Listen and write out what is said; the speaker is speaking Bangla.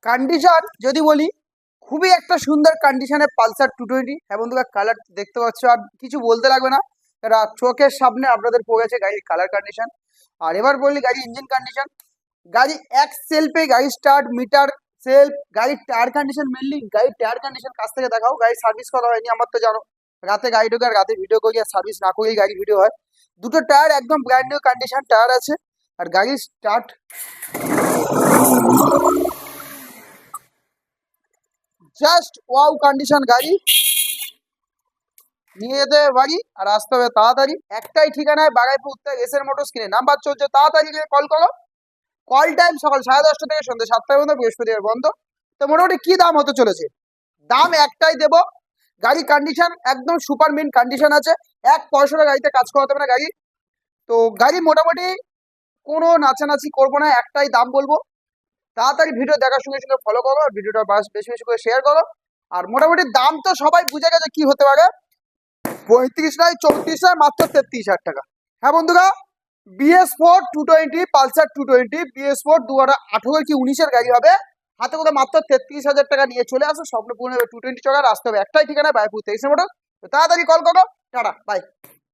কন্ডিশন যদি বলি, খুবই একটা সুন্দর কন্ডিশনে পালসার 220। হ্যাঁ বন্ধুরা, কালার দেখতে পাচ্ছ, আর কিছু বলতে লাগবে না, এটা চোখের সামনে আপনাদের পড়েছে গাড়ির কালার কন্ডিশন। আর এবার বললি গাড়ি ইঞ্জিন কন্ডিশন, গাড়ি এক সেলফে গাড়ি স্টার্ট, মিটার সেলফ, গাড়ির টায়ার কন্ডিশন, মেনলি গাড়ির টায়ার কন্ডিশন কাছ থেকে দেখাও। গাড়ি সার্ভিস করা হয়নি, আমার তো জানো, রাতে গাড়ি ঢোকে আর রাতে ভিডিও করি, আর সার্ভিস না করেই গাড়ি ভিডিও হয়। দুটো টায়ার একদম ব্র্যান্ড নিউ কন্ডিশন টায়ার আছে। আর গাড়ি স্টার্ট, জাস্ট ওয়াও কন্ডিশন গাড়ি, নিয়ে যেতে বাড়ি আর আসতে হবে তাড়াতাড়ি। একটাই ঠিকানায় বাগাইপুর উত্তর এসএর মোটরস, কিনে নাম্বার চলছে, তাড়াতাড়ি কল করো। কল টাইম সকাল 10:30 থেকে সন্ধ্যে 7টার মধ্যে, বৃহস্পতিবার বন্ধ। তো মোটামুটি কি দাম হতে চলেছে, দাম একটাই দেব। গাড়ি কন্ডিশন একদম সুপার মিন কন্ডিশন আছে, এক পয়সাটা গাড়িতে কাজ করাতে হবে না গাড়ি। তো গাড়ি মোটামুটি কোনো নাচানাচি করবো না, একটাই দাম বলবো। তাড়াতাড়ি ভিডিও দেখার সঙ্গে সঙ্গে ফলো করো, আর ভিডিওটা বেশি বেশি করে শেয়ার করো। আর মোটামুটি দাম তো সবাই বুঝে গেছে কি হতে পারে, 35 নয় 34 নয়, মাত্র 33,000 টাকা। হ্যাঁ বন্ধুরা, BS4 220 পালসার 220, BS4 2018 কি 19-এর গাড়ি হবে, হাতে করে মাত্র 33,000 টাকা নিয়ে চলে আসো। স্বপ্নপূর্ণ 220 টাকার আসতে হবে একটাই ঠিকানা, বায়পুর 23 মোটর। তো তাড়াতাড়ি কল করো, টাটা বাই।